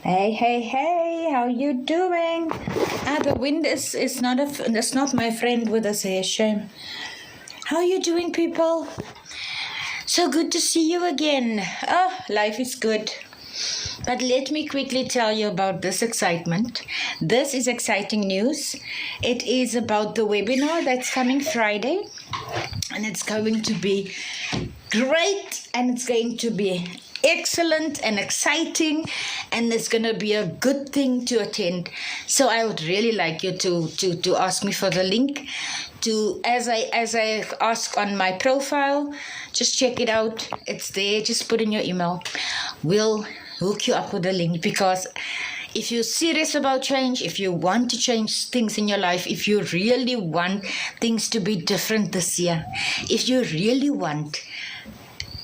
Hey, hey, hey, how you doing? The wind is not it's not my friend with us here, shame. How you doing, people? So good to see you again. Oh, life is good. But let me quickly tell you about this excitement. This is exciting news. It is about the webinar that's coming Friday, and it's going to be great, and it's going to be excellent and exciting, and it's going to be a good thing to attend. So I would really like you to ask me for the link to as I ask on my profile. Just check it out, it's there. Just put in your email, we'll hook you up with the link. Because if you're serious about change, if you want to change things in your life, if you really want things to be different this year, if you really want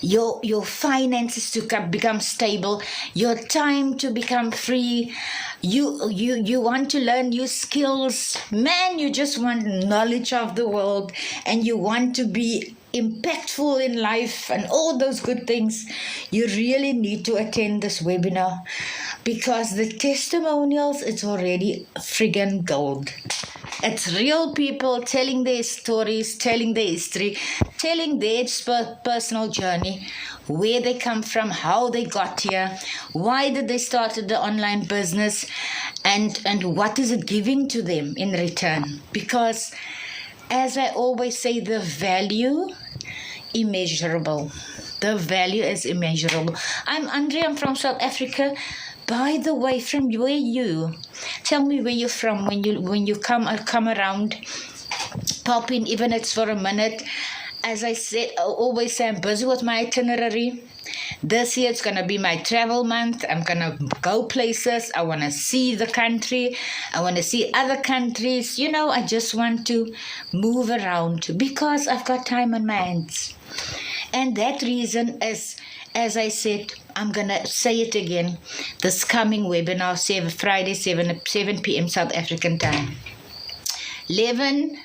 your finances to become stable, your time to become free, you want to learn new skills, man, you just want knowledge of the world, and you want to be impactful in life and all those good things, you really need to attend this webinar, because the testimonials, it's already friggin' gold. It's real people telling their stories, telling their history, telling their personal journey, where they come from, how they got here, why did they started the online business, and what is it giving to them in return. Because as I always say, the value immeasurable. The value is immeasurable. I'm Andrea, I'm from South Africa. By the way, from where you? Tell me where you're from. When you come around, pop in, even if it's for a minute. As I said, I always say I'm busy with my itinerary. This year it's gonna be my travel month. I'm gonna go places. I wanna see the country. I wanna see other countries. I just want to move around because I've got time on my hands. And that reason is, as I said, I'm going to say it again, this coming webinar, Friday, 7 p.m. South African time. 11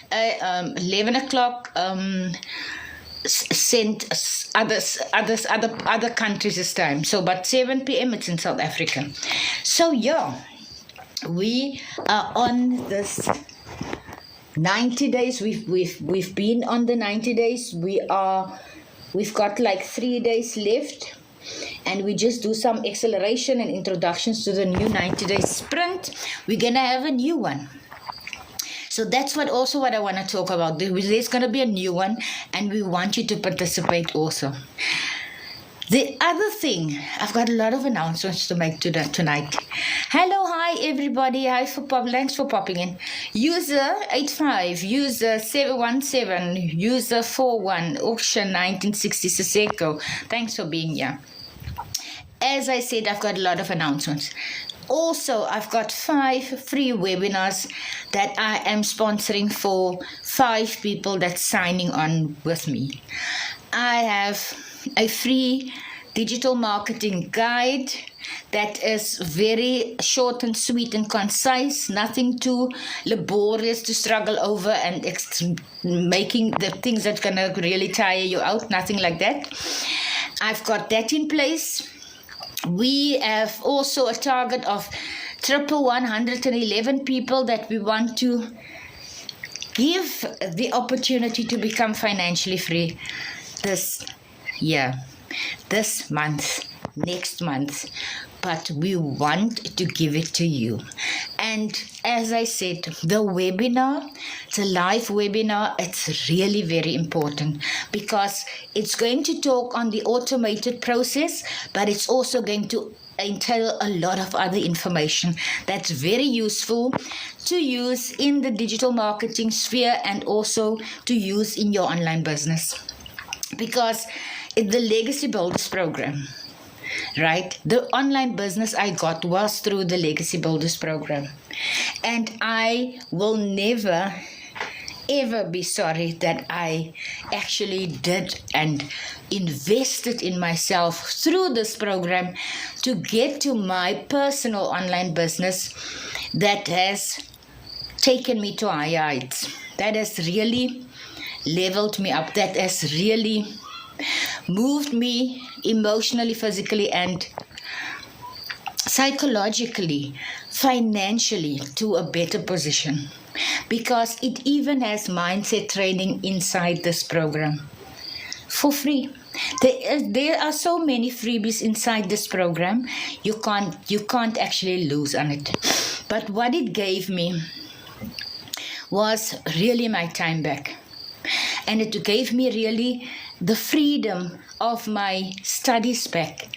o'clock other countries' time. So, but 7 p.m. it's in South Africa. So, yeah, we are on this 90 days. We've been on the 90 days. We've got like 3 days left, and we just do some acceleration and introductions to the new 90-day sprint. We're gonna have a new one. So that's what I want to talk about. There's gonna be a new one, and we want you to participate also. The other thing, I've got a lot of announcements to make tonight. Hello, hi everybody. Thanks for popping in. User 85, user 717, user 41, auction 1960 Siseko. Thanks for being here. As I said, I've got a lot of announcements. Also, I've got 5 free webinars that I am sponsoring for 5 people that's signing on with me. I have a free digital marketing guide that is very short and sweet and concise, nothing too laborious to struggle over and making the things that's going to really tire you out, nothing like that. I've got that in place. We have also a target of 111 people that we want to give the opportunity to become financially free this year, this month, next month, but we want to give it to you. And as I said, the webinar, it's a live webinar. It's really very important because it's going to talk on the automated process, but it's also going to entail a lot of other information that's very useful to use in the digital marketing sphere and also to use in your online business. Because the Legacy Builders program, right? The online business I got was through the Legacy Builders program. And I will never, ever be sorry that I actually did and invested in myself through this program to get to my personal online business that has taken me to higher heights. That has really leveled me up. That has really moved me emotionally, physically, and psychologically, financially to a better position, because it even has mindset training inside this program for free. There are so many freebies inside this program. You can't actually lose on it. But what it gave me was really my time back. And it gave me really the freedom of my studies back,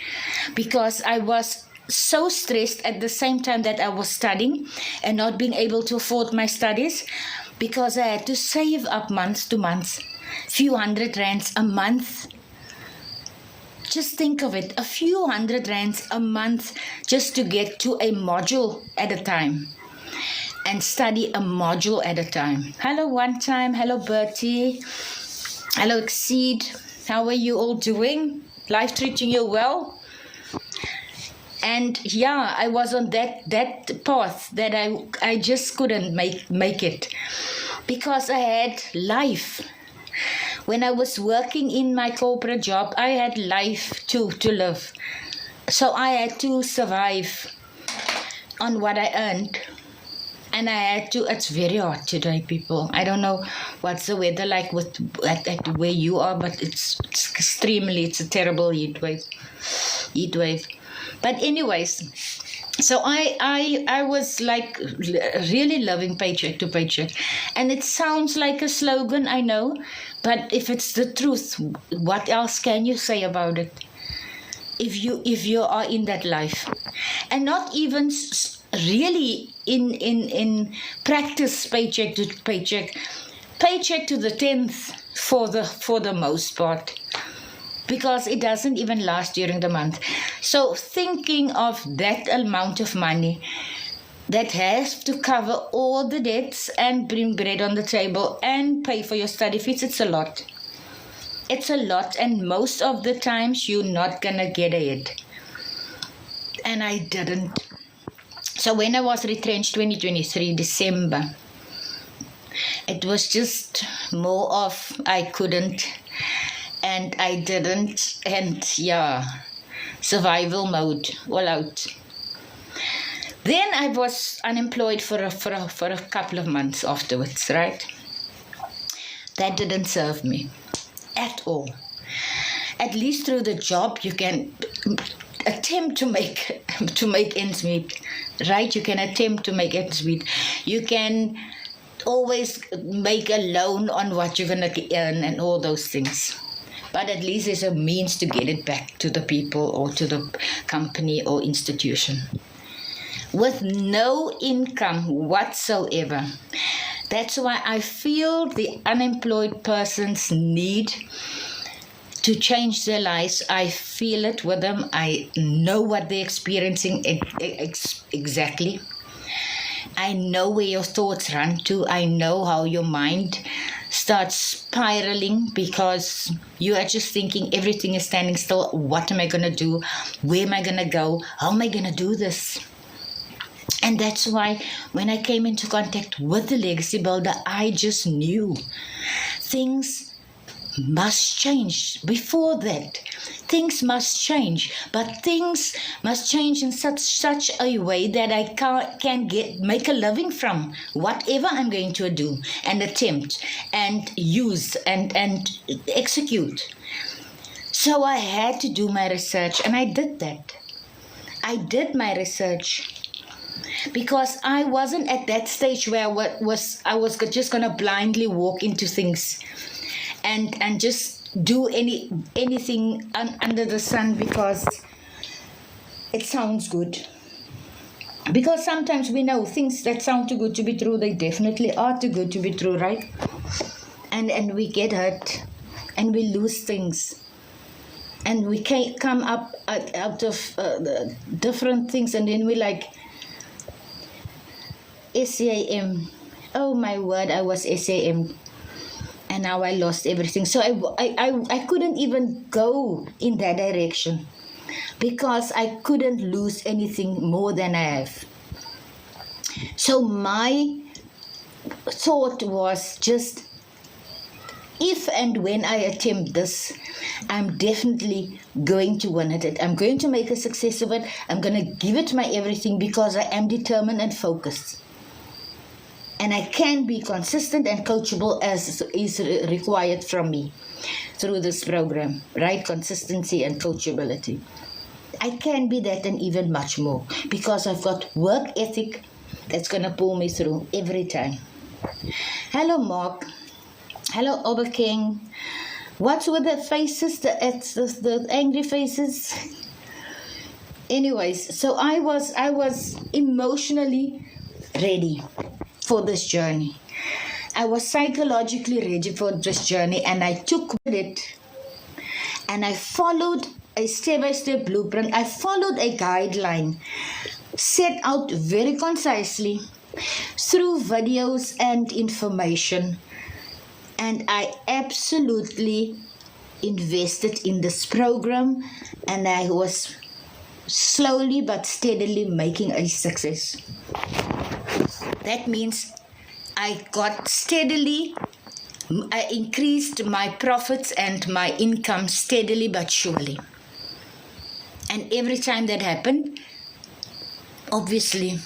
because I was so stressed at the same time that I was studying and not being able to afford my studies, because I had to save up month to month, few hundred rands a month. Just think of it, a few hundred rands a month just to get to a module at a time and study a module at a time. Hello One Time, hello Bertie, hello Exceed. How are you all doing? Life treating you well? And yeah, I was on that path that I just couldn't make it, because I had life. When I was working in my corporate job, I had life too to live. So I had to survive on what I earned. And I had to, it's very hot today, people. I don't know what's the weather like at where you are, but it's it's a terrible heat wave. But anyways, so I was like really loving paycheck to paycheck. And it sounds like a slogan, I know, but if it's the truth, what else can you say about it? If you are in that life, and not even really in practice paycheck to paycheck to the 10th for the most part, because it doesn't even last during the month. So thinking of that amount of money that has to cover all the debts and bring bread on the table and pay for your study fees, it's a lot. It's a lot, and most of the times you're not gonna get ahead. And I didn't. So when I was retrenched 2023 December, it was just more of I couldn't and I didn't, and yeah, survival mode all out. Then I was unemployed for a couple of months afterwards, right? That didn't serve me at all. At least through the job you can attempt to make ends meet, right? You can attempt to make ends meet. You can always make a loan on what you're going to earn and all those things. But at least there's a means to get it back to the people or to the company or institution. With no income whatsoever. That's why I feel the unemployed person's need to change their lives. I feel it with them. I know what they're experiencing exactly. I know where your thoughts run to. I know how your mind starts spiraling, because you are just thinking everything is standing still. What am I going to do? Where am I going to go? How am I going to do this? And that's why when I came into contact with the Legacy Builder, I just knew things must change. Before that, things must change, but things must change in such a way that I can make a living from whatever I'm going to do and attempt and use and execute. So I had to do my research, and I did that. I did my research, because I wasn't at that stage where I was just going to blindly walk into things and just do anything under the sun because it sounds good. Because sometimes we know things that sound too good to be true, they definitely are too good to be true, right? And we get hurt and we lose things. And we can't come up out of different things, and then we like, SAM. Oh my word, I was SAM. And now I lost everything. So I couldn't even go in that direction, because I couldn't lose anything more than I have. So my thought was just if and when I attempt this, I'm definitely going to win at it. I'm going to make a success of it. I'm going to give it my everything because I am determined and focused. And I can be consistent and coachable as is required from me through this program, right? Consistency and coachability. I can be that and even much more because I've got work ethic that's going to pull me through every time. Hello, Mark. Hello, Ober King. What's with the faces, the angry faces? Anyways, so I was emotionally ready for this journey. I was psychologically ready for this journey, and I took it and I followed a step-by-step blueprint. I followed a guideline set out very concisely through videos and information. And I absolutely invested in this program, and I was slowly but steadily making a success. That means I increased my profits and my income steadily but surely. And every time that happened, obviously,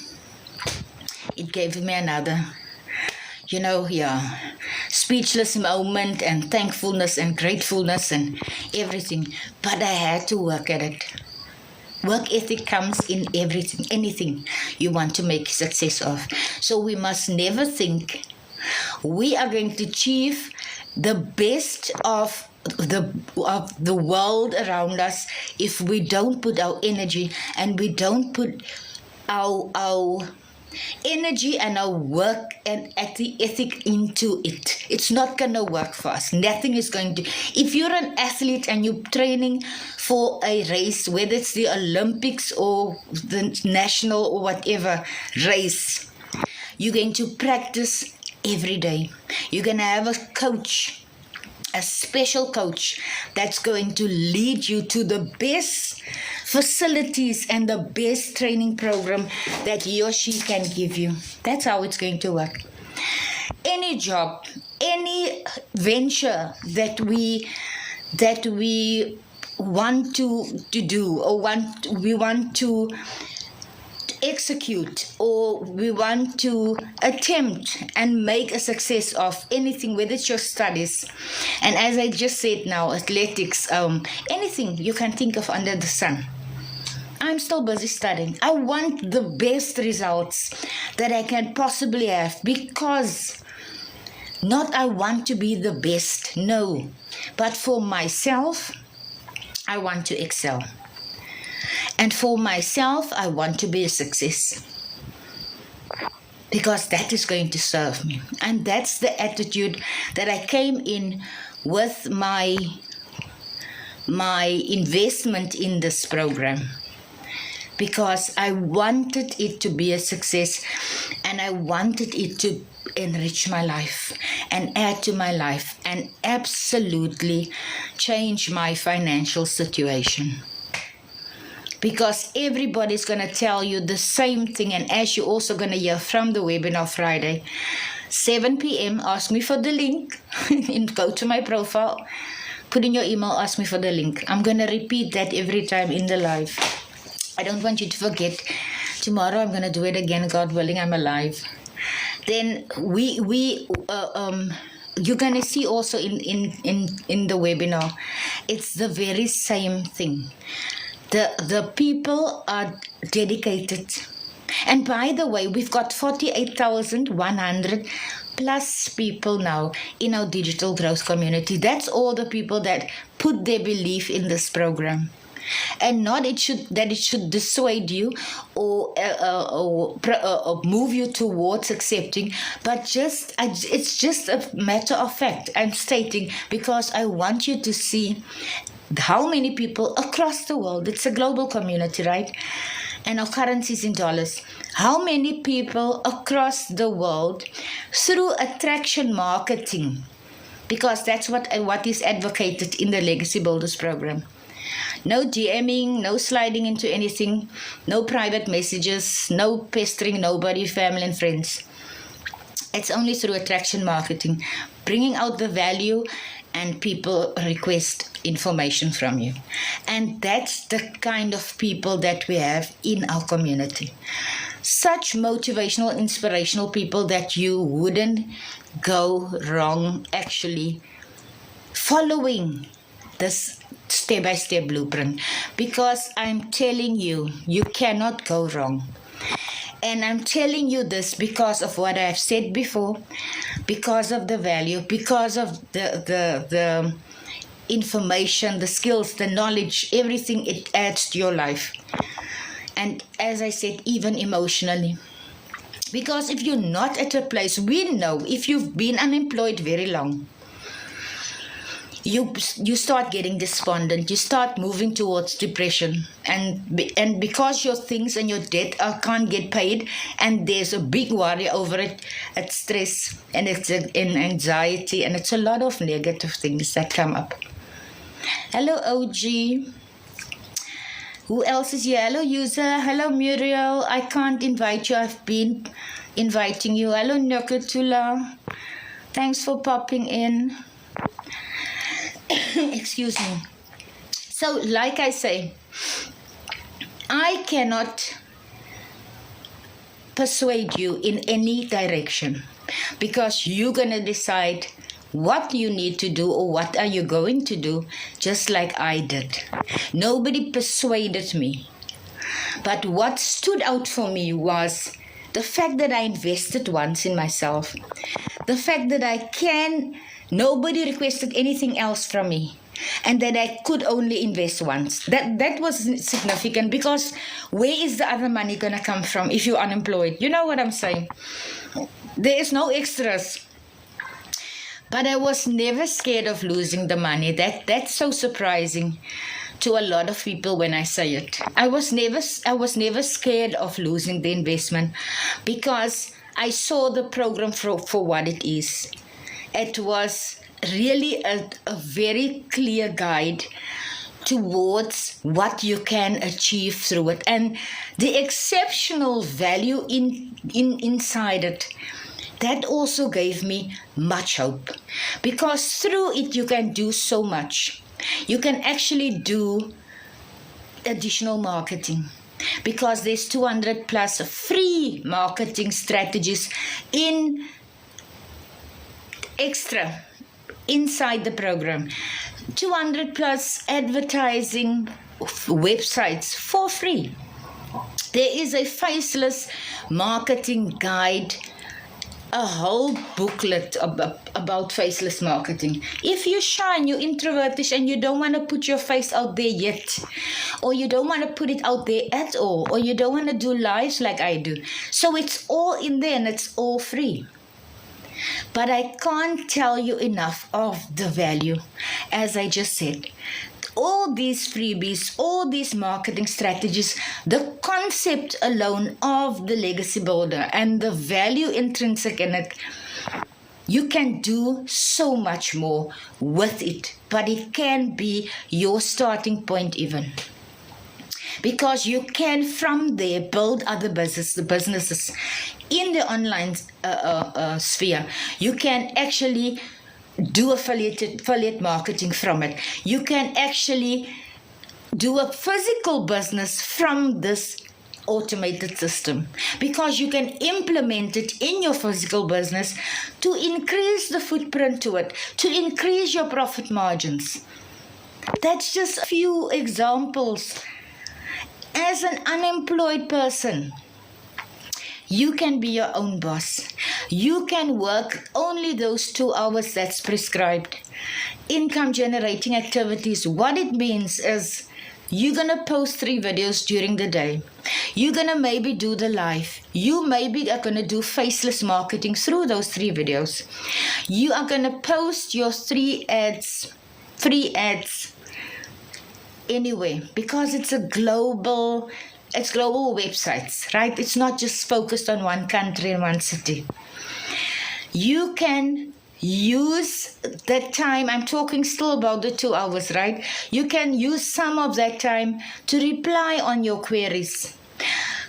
it gave me another, speechless moment and thankfulness and gratefulness and everything. But I had to work at it. Work ethic comes in everything, anything you want to make success of. So we must never think we are going to achieve the best of the world around us if we don't put our energy and we don't put our energy and our work and ethic into it. It's not going to work for us. Nothing is going to. If you're an athlete and you're training for a race, whether it's the Olympics or the national or whatever race, you're going to practice every day. You're going to have a coach, a special coach that's going to lead you to the best facilities and the best training program that he or she can give you. That's how it's going to work. Any job, any venture that we want to do or we want to execute or we want to attempt and make a success of anything, whether it's your studies, and as I just said now, athletics, anything you can think of under the sun. I'm still busy studying. I want the best results that I can possibly have because not I want to be the best, no, but for myself, I want to excel. And for myself, I want to be a success because that is going to serve me. And that's the attitude that I came in with my investment in this program, because I wanted it to be a success and I wanted it to enrich my life and add to my life and absolutely change my financial situation. Because everybody's going to tell you the same thing, and as you're also going to hear from the webinar Friday, 7 p.m., ask me for the link, go to my profile, put in your email, ask me for the link. I'm going to repeat that every time in the live. I don't want you to forget. Tomorrow I'm going to do it again, God willing, I'm alive. Then you're going to see also in the webinar, it's the very same thing. The people are dedicated. And by the way, we've got 48,100 plus people now in our digital growth community. That's all the people that put their belief in this program. And not it should dissuade you or move you towards accepting, but it's just a matter of fact. I'm stating because I want you to see how many people across the world, it's a global community, right? And our currency is in dollars. How many people across the world through attraction marketing, because that's what is advocated in the Legacy Builders program. No DMing, no sliding into anything, no private messages, no pestering nobody, family and friends. It's only through attraction marketing, bringing out the value, and people request information from you. And that's the kind of people that we have in our community. Such motivational, inspirational people that you wouldn't go wrong actually following this step-by-step blueprint, because I'm telling you, you cannot go wrong. And I'm telling you this because of what I've said before, because of the value, because of the information, the skills, the knowledge, everything it adds to your life. And as I said, even emotionally. Because if you're not at a place, we know if you've been unemployed very long, you start getting despondent, you start moving towards depression, and because your things and your debt can't get paid, and there's a big worry over it, it's stress and it's anxiety, and it's a lot of negative things that come up. Hello OG, who else is here? Hello user, hello Muriel, I can't invite you, I've been inviting you. Hello Nokatula, thanks for popping in. Excuse me. So, like I say, I cannot persuade you in any direction, because you're going to decide what you need to do or what are you going to do, just like I did. Nobody persuaded me. But what stood out for me was the fact that I invested once in myself. The fact that nobody requested anything else from me, and that I could only invest once. That was significant, because where is the other money going to come from if you're unemployed? You know what I'm saying? There is no extras. But I was never scared of losing the money. That's so surprising to a lot of people when I say it. I was never scared of losing the investment, because I saw the program for what it is. It was really a very clear guide towards what you can achieve through it, and the exceptional value inside it. That also gave me much hope, because through it you can do so much. You can actually do additional marketing, because there's 200 plus free marketing strategies extra inside the program. 200 plus advertising websites for free. There is a faceless marketing guide, a whole booklet about faceless marketing. If you're shy and you're introvertish and you don't want to put your face out there yet, or you don't want to put it out there at all, or you don't want to do lives like I do, so it's all in there and it's all free. But I can't tell you enough of the value. As I just said, all these freebies, all these marketing strategies, the concept alone of the legacy builder and the value intrinsic in it, you can do so much more with it. But it can be your starting point even. Because you can from there build other businesses in the online sphere. You can actually do affiliate marketing from it. You can actually do a physical business from this automated system, because you can implement it in your physical business to increase the footprint to it, to increase your profit margins. That's just a few examples. As an unemployed person, you can be your own boss. You can work only those 2 hours that's prescribed. Income generating activities, what it means is you're going to post 3 videos during the day. You're going to maybe do the live. You maybe are going to do faceless marketing through those 3 videos. You are going to post your 3 ads, free ads, anyway, because it's global websites, right? It's not just focused on one country and one city. You can use that time. I'm talking still about the 2 hours, right? You can use some of that time to reply on your queries.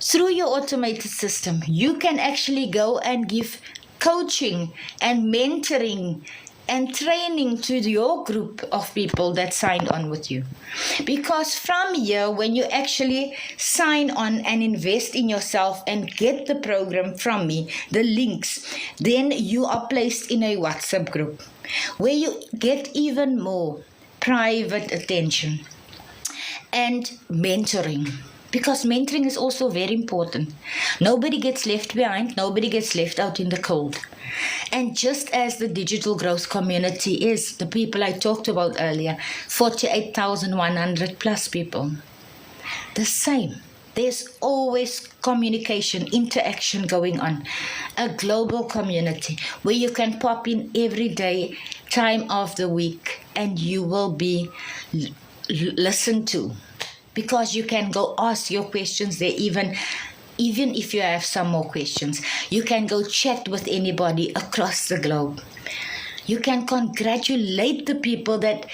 Through your automated system, you can actually go and give coaching and mentoring and training to your group of people that signed on with you. Because from here, when you actually sign on and invest in yourself and get the program from me, the links, then you are placed in a WhatsApp group where you get even more private attention and mentoring. Because mentoring is also very important. Nobody gets left behind. Nobody gets left out in the cold. And just as the digital growth community is, the people I talked about earlier, 48,100 plus people, the same. There's always communication, interaction going on. A global community where you can pop in every day, time of the week, and you will be listened to. Because you can go ask your questions there, even if you have some more questions. You can go chat with anybody across the globe. You can congratulate the people that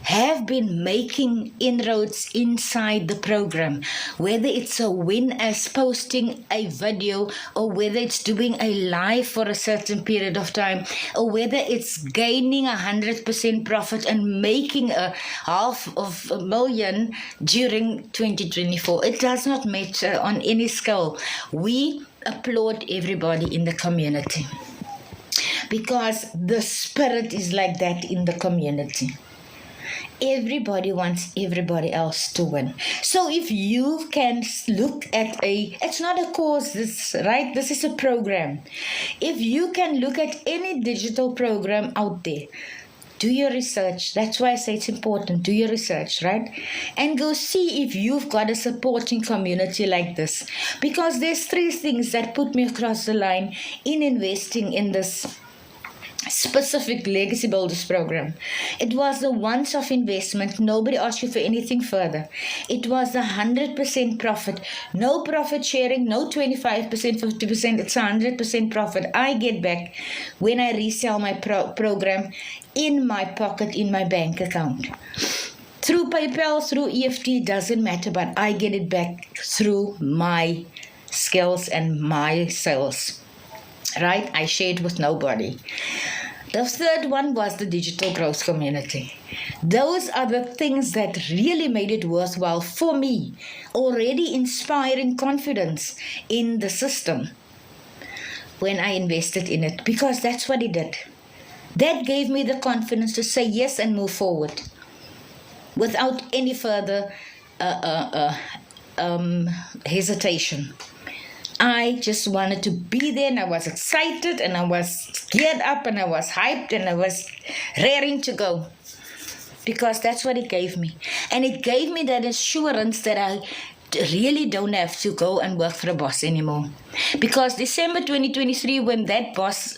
have been making inroads inside the program, whether it's a win as posting a video, or whether it's doing a live for a certain period of time, or whether it's gaining 100% profit and making a $500,000 during 2024. It does not matter on any scale. We applaud everybody in the community because the spirit is like that in the community. Everybody wants everybody else to win. So if you can look at it's not a course, right? This is a program. If you can look at any digital program out there, do your research. That's why I say it's important. Do your research, right? And go see if you've got a supporting community like this. Because there's 3 things that put me across the line in investing in this specific Legacy Builders program. It was the once-off investment. Nobody asked you for anything further. It was 100% profit. No profit sharing, no 25%, 50%. It's 100% profit. I get back when I resell my program in my pocket, in my bank account. Through PayPal, through EFT, doesn't matter, but I get it back through my skills and my sales. Right? I shared with nobody. The third one was the digital growth community. Those are the things that really made it worthwhile for me, already inspiring confidence in the system when I invested in it, because that's what it did. That gave me the confidence to say yes and move forward without any further hesitation. I just wanted to be there, and I was excited, and I was geared up, and I was hyped, and I was raring to go. Because that's what it gave me. And it gave me that assurance that I really don't have to go and work for a boss anymore. Because December 2023, when that boss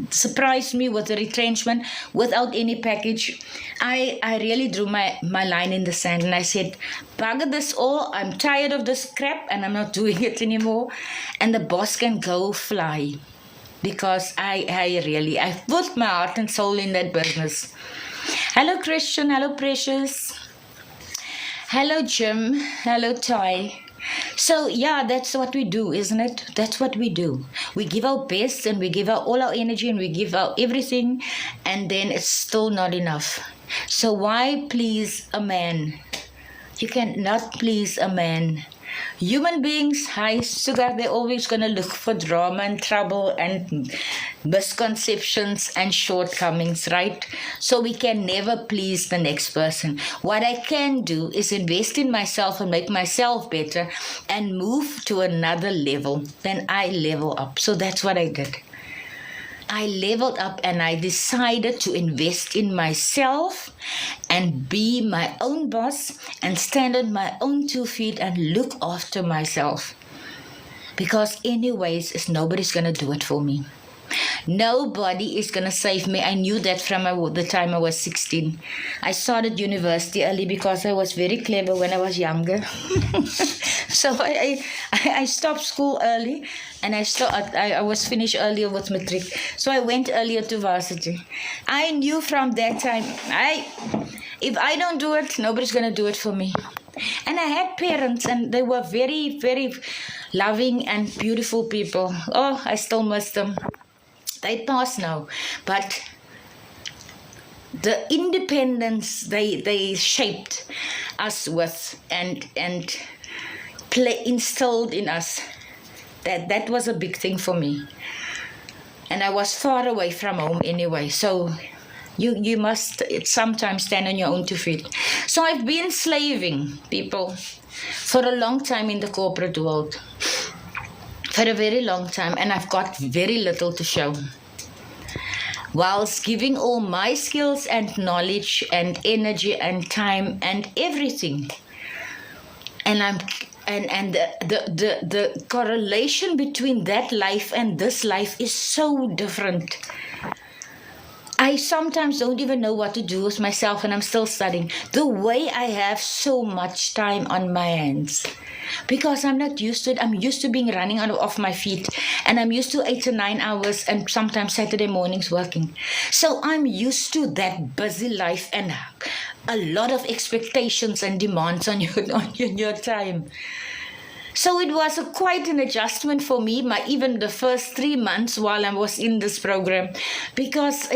surprised me with a retrenchment without any package, I really drew my line in the sand, and I said, bugger this all, I'm tired of this crap and I'm not doing it anymore, and the boss can go fly. Because I put my heart and soul in that business. Hello Christian, hello Precious. Hello, Jim. Hello, Ty. So, yeah, that's what we do, isn't it? That's what we do. We give our best, and we give out all our energy, and we give out everything, and then it's still not enough. So why please a man? You cannot please a man. Human beings, high sugar, they're always going to look for drama and trouble and misconceptions and shortcomings, right? So we can never please the next person. What I can do is invest in myself and make myself better and move to another level. Then I level up. So that's what I did. I leveled up and I decided to invest in myself and be my own boss and stand on my own 2 feet and look after myself. Because anyways, nobody's going to do it for me. Nobody is going to save me. I knew that from the time I was 16. I started university early because I was very clever when I was younger. So I stopped school early, and I was finished earlier with matric. So I went earlier to varsity. I knew from that time, if I don't do it, nobody's going to do it for me. And I had parents, and they were very, very loving and beautiful people. Oh, I still miss them. They passed now, but the independence they shaped us with and instilled in us, that was a big thing for me. And I was far away from home anyway, so you must sometimes stand on your own 2 feet. So I've been slaving people for a long time in the corporate world, for a very long time, and I've got very little to show, whilst giving all my skills and knowledge and energy and time and everything. And the correlation between that life and this life is so different. I sometimes don't even know what to do with myself, and I'm still studying. The way I have so much time on my hands, because I'm not used to it. I'm used to being running off my feet, and I'm used to 8 to 9 hours, and sometimes Saturday mornings working. So I'm used to that busy life and a lot of expectations and demands on your time. So it was quite an adjustment for me, even the first 3 months while I was in this program, because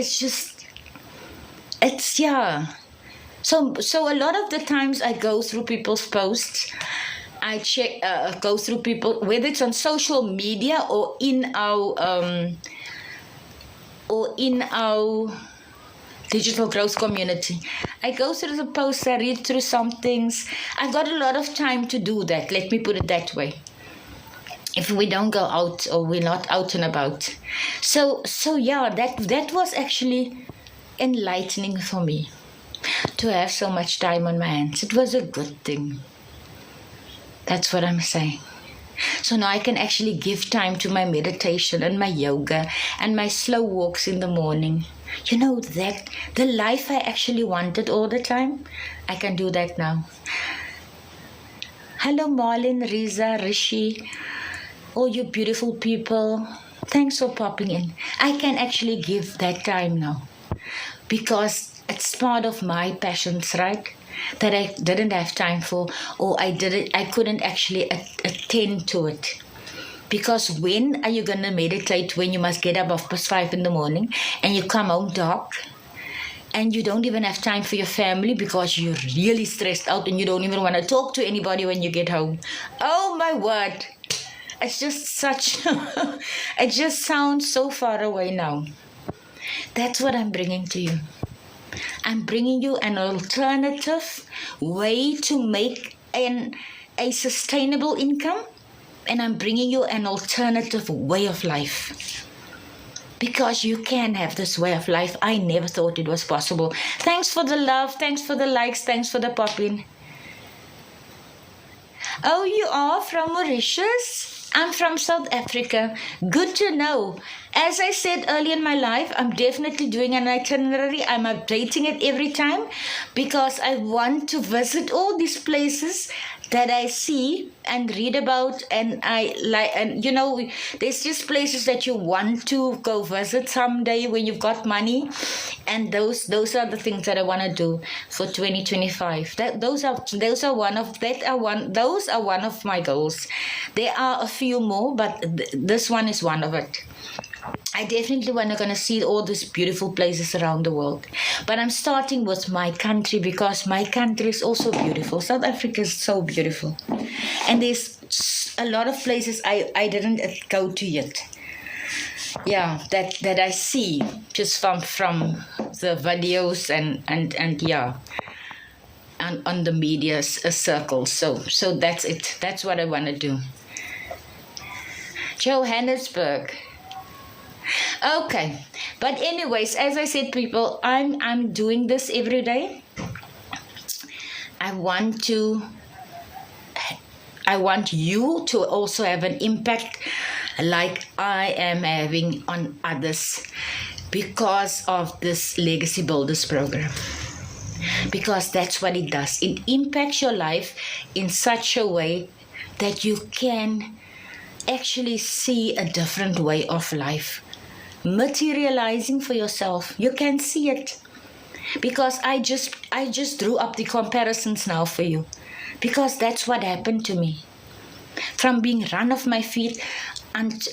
So a lot of the times I go through people's posts, I go through people, whether it's on social media or in our digital growth community. I go through the posts, I read through some things. I've got a lot of time to do that, let me put it that way, if we don't go out or we're not out and about. So yeah, that was actually enlightening for me, to have so much time on my hands. It was a good thing. That's what I'm saying. So now I can actually give time to my meditation and my yoga and my slow walks in the morning. You know, that the life I actually wanted all the time, I can do that now. Hello Marlin, Riza, Rishi, all you beautiful people. Thanks for popping in. I can actually give that time now, because it's part of my passions, right? That I didn't have time for, or I couldn't actually attend to it. Because when are you going to meditate when you must get up 5:30 in the morning and you come home dark and you don't even have time for your family because you're really stressed out and you don't even want to talk to anybody when you get home? Oh my word. It's just it just sounds so far away now. That's what I'm bringing to you. I'm bringing you an alternative way to make a sustainable income, and I'm bringing you an alternative way of life, because you can have this way of life. I never thought it was possible. Thanks for the love, thanks for the likes, thanks for the pop-in. Oh, you are from Mauritius? I'm from South Africa. Good to know. As I said early in my life, I'm definitely doing an itinerary. I'm updating it every time because I want to visit all these places that I see and read about, and I like, and you know, there's just places that you want to go visit someday when you've got money, and those are the things that I want to do for 2025. Those are one of my goals. There are a few more, but this one is one of it. I definitely want to see all these beautiful places around the world. But I'm starting with my country because my country is also beautiful. South Africa is so beautiful. And there's a lot of places I didn't go to yet. Yeah, that I see just from the videos and yeah, and on the media circles. So that's it. That's what I want to do. Johannesburg. Okay, but anyways, as I said, people, I'm doing this every day. I want you to also have an impact like I am having on others because of this Legacy Builders program. Because that's what it does. It impacts your life in such a way that you can actually see a different way of life materializing for yourself. You can see it, because I just drew up the comparisons now for you, because that's what happened to me. From being run off my feet and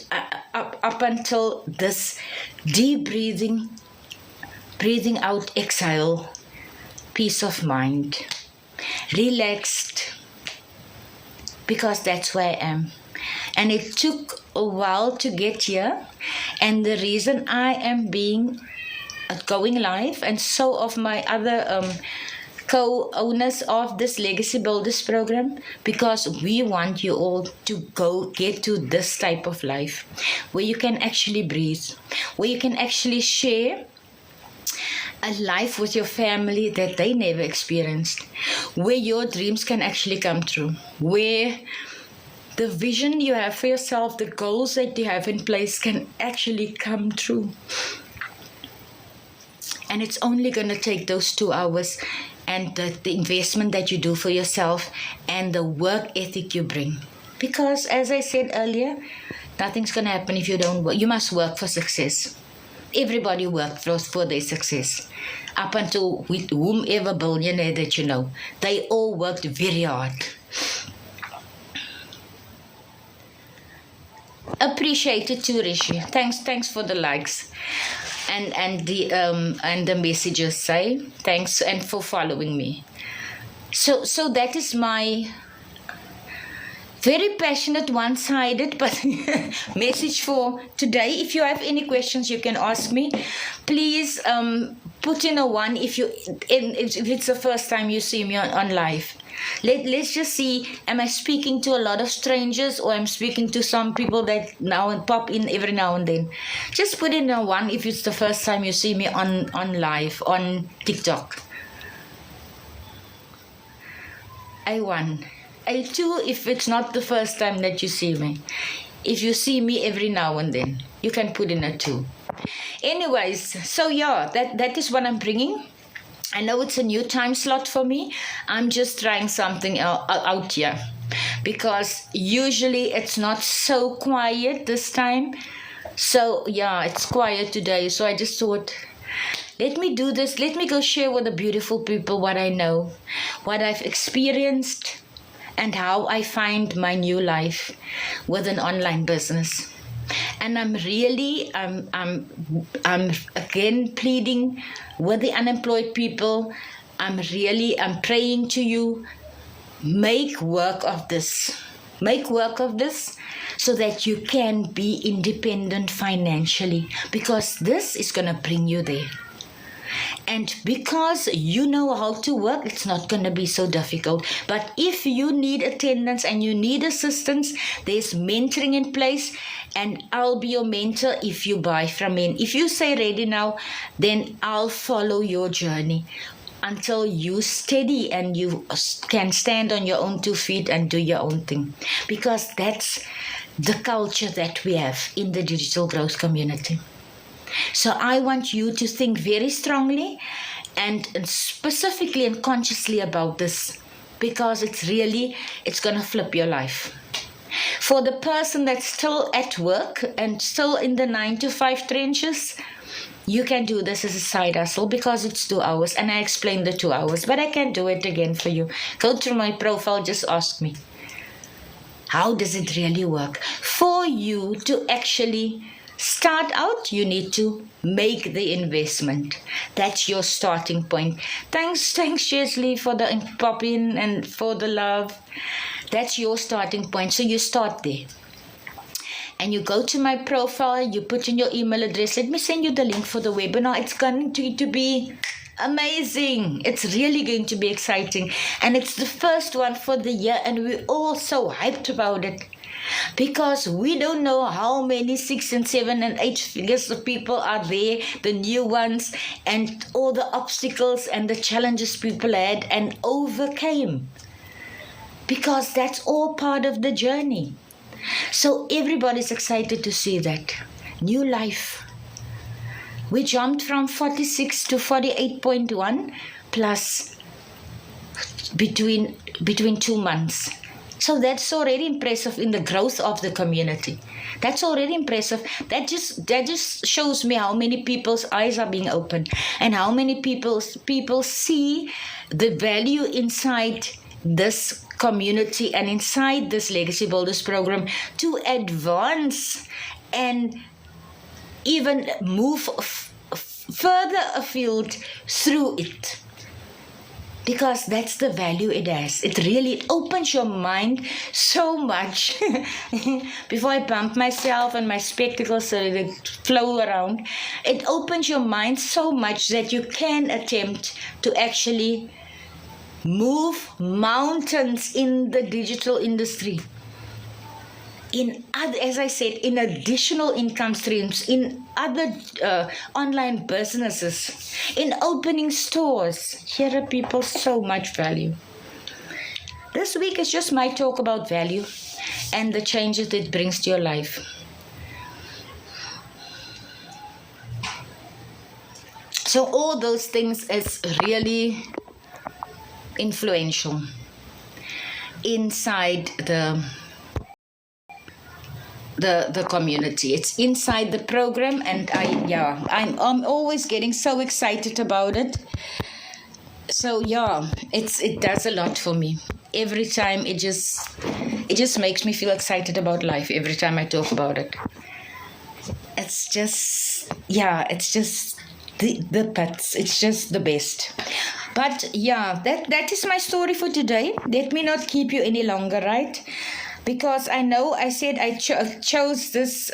up until this Deep breathing, breathing out, exhale, peace of mind, relaxed, because that's where I am. And it took a while to get here, and the reason I am going live, and so of my other co-owners of this Legacy Builders program, because we want you all to go get to this type of life where you can actually breathe, where you can actually share a life with your family that they never experienced, where your dreams can actually come true, where the vision you have for yourself, the goals that you have in place can actually come true. And it's only going to take those 2 hours and the investment that you do for yourself and the work ethic you bring. Because as I said earlier, nothing's going to happen if you don't work. You must work for success. Everybody worked for their success. Up until with whomever billionaire that you know, they all worked very hard. Appreciate it too, Rishi. Thanks for the likes and the messages. Say thanks and for following me. So that is my very passionate, one-sided, but message for today. If you have any questions, you can ask me. Please put in a 1 if it's the first time you see me on live. Let's just see, am I speaking to a lot of strangers, or I'm speaking to some people that now and pop in every now and then? Just put in a 1 if it's the first time you see me on live on TikTok. A1. A2 if it's not the first time that you see me. If you see me every now and then, you can put in a 2. Anyways, so yeah, that is what I'm bringing. I know it's a new time slot for me. I'm just trying something out here, because usually it's not so quiet this time. So yeah, it's quiet today. So I just thought, let me do this. Let me go share with the beautiful people what I know, what I've experienced, and how I find my new life with an online business. And I'm again pleading with the unemployed people. I'm praying to you, make work of this. Make work of this so that you can be independent financially, because this is going to bring you there. And because you know how to work, it's not going to be so difficult. But if you need attendance and you need assistance, there's mentoring in place, and I'll be your mentor if you buy from me. If you say ready now, then I'll follow your journey until you steady and you can stand on your own 2 feet and do your own thing. Because that's the culture that we have in the digital growth community. So I want you to think very strongly and specifically and consciously about this, because it's going to flip your life. For the person that's still at work and still in the 9-to-5 trenches, you can do this as a side hustle because it's 2 hours, and I explained the 2 hours, but I can do it again for you. Go to my profile, just ask me. How does it really work? For you to actually start out, you need to make the investment. That's your starting point. Thanks, Chesley, for the pop-in and for the love. That's your starting point. So you start there. And you go to my profile, you put in your email address. Let me send you the link for the webinar. It's going to be amazing. It's really going to be exciting. And it's the first one for the year, and we're all so hyped about it. Because we don't know how many 6 and 7 and 8 figures of people are there, the new ones, and all the obstacles and the challenges people had and overcame. Because that's all part of the journey. So everybody's excited to see that. New life. We jumped from 46 to 48.1 plus between 2 months. So that's already impressive in the growth of the community. That's already impressive. That just shows me how many people's eyes are being opened and how many people see the value inside this community and inside this Legacy Builders program to advance and even move further afield through it. Because that's the value it has. It opens your mind so much. Before I bump myself and my spectacles so that they flow around, it opens your mind so much that you can attempt to actually move mountains in the digital industry. In other, as I said, in additional income streams, in other online businesses, in opening stores. Here are people so much value. This week is just my talk about value and the changes it brings to your life. So all those things is really influential inside the community. It's inside the program, and I'm always getting so excited about it. So it does a lot for me. Every time it just makes me feel excited about life every time I talk about it. It's just the pets. It's just the best. But that is my story for today. Let me not keep you any longer, right? Because I know I said I chose this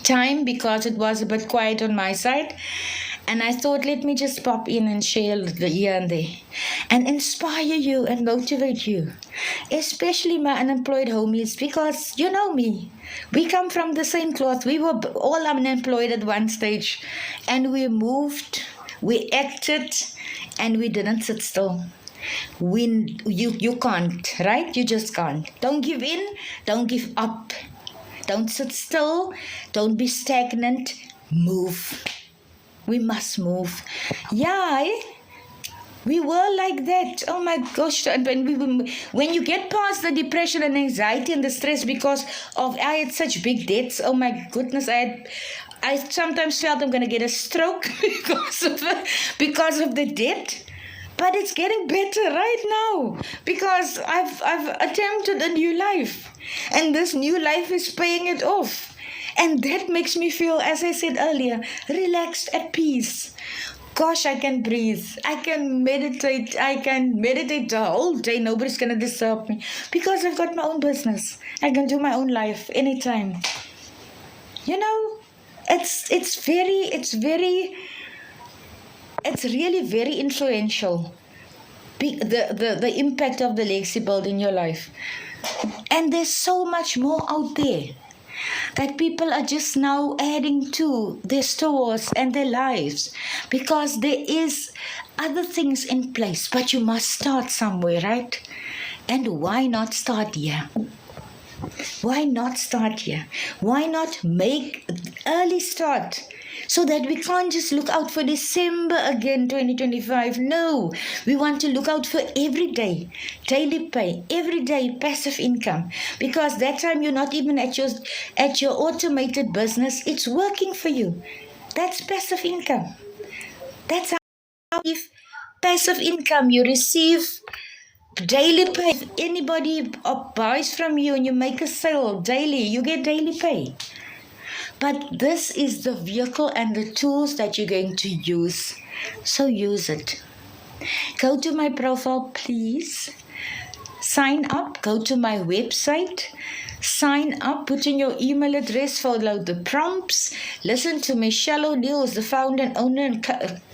time because it was a bit quiet on my side. And I thought, let me just pop in and share here and there. And inspire you and motivate you. Especially my unemployed homies, because you know me. We come from the same cloth. We were all unemployed at one stage. And we moved, we acted, and we didn't sit still. You can't, right? You just can't. Don't give in. Don't give up. Don't sit still. Don't be stagnant. Move. We must move. We were like that. Oh my gosh. And when you get past the depression and anxiety and the stress because of I had such big debts. Oh my goodness. I sometimes felt I'm going to get a stroke because of the debt. But it's getting better right now because I've attempted a new life. And this new life is paying it off. And that makes me feel, as I said earlier, relaxed, at peace. Gosh, I can breathe. I can meditate. I can meditate the whole day. Nobody's going to disturb me because I've got my own business. I can do my own life anytime. You know, it's really very influential. The impact of the legacy build in your life. And there's so much more out there that people are just now adding to their stores and their lives because there is other things in place, but you must start somewhere, right? And why not start here? Why not start here? Why not make early start? So that we can't just look out for December again, 2025. No, we want to look out for every day, daily pay, every day passive income. Because that time you're not even at your automated business. It's working for you. That's passive income. That's how if passive income you receive daily pay. If anybody buys from you and you make a sale daily, you get daily pay. But this is the vehicle and the tools that you're going to use. So use it. Go to my profile, please. Sign up. Go to my website. Sign up. Put in your email address. Follow the prompts. Listen to Michelle O'Neill, the founder and owner and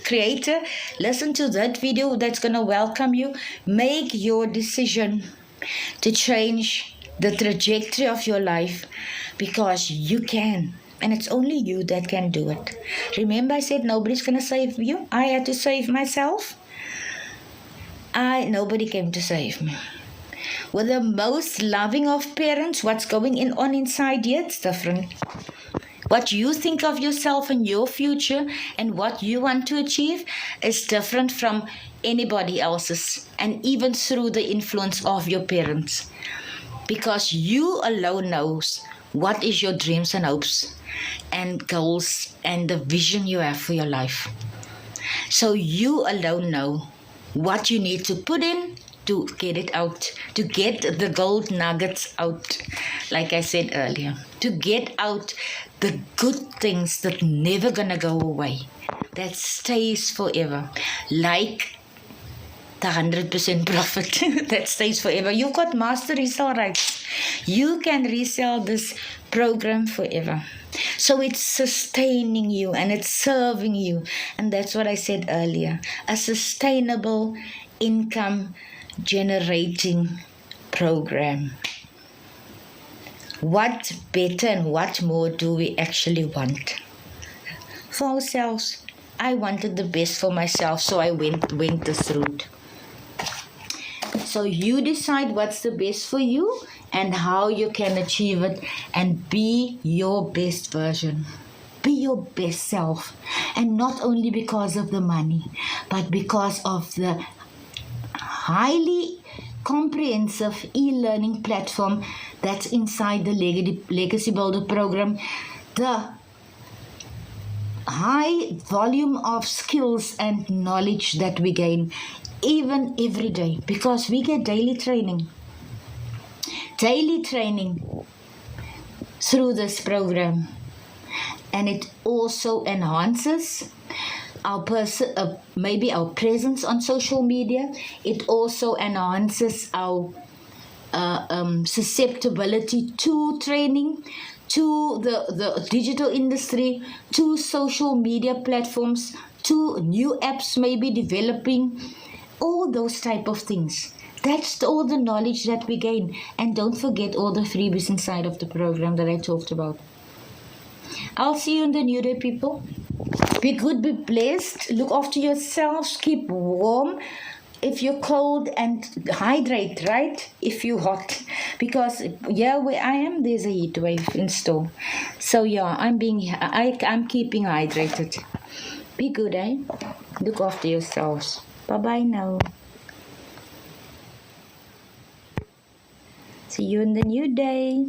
creator. Listen to that video that's going to welcome you. Make your decision to change the trajectory of your life because you can. And it's only you that can do it. Remember I said nobody's going to save you? I had to save myself. Nobody came to save me. With the most loving of parents, what's going on inside you, it's different. What you think of yourself and your future and what you want to achieve is different from anybody else's. And even through the influence of your parents. Because you alone knows what is your dreams and hopes and goals and the vision you have for your life. So you alone know what you need to put in to get it out, to get the gold nuggets out, like I said earlier, to get out the good things that never gonna go away, that stays forever, like the 100% profit that stays forever. You've got master resale rights. You can resell this program forever. So it's sustaining you and it's serving you. And that's what I said earlier. A sustainable income generating program. What better and what more do we actually want for ourselves? I wanted the best for myself, so I went this route. So you decide what's the best for you and how you can achieve it, and be your best version. Be your best self. And not only because of the money, but because of the highly comprehensive e-learning platform that's inside the Legacy Builder program. The high volume of skills and knowledge that we gain even every day, because we get daily training through this program, and it also enhances our maybe our presence on social media. It also enhances our susceptibility to training, to the digital industry, to social media platforms, to new apps maybe developing, all those type of things. That's all the knowledge that we gain. And don't forget all the freebies inside of the program that I talked about. I'll see you in the new day, people. Be good, be blessed, look after yourselves, keep warm. If you're cold, and hydrate, right? If you're hot, because yeah, where I am, there's a heat wave in store. So yeah, I'm keeping hydrated. Be good, eh? Look after yourselves. Bye bye now. See you in the new day.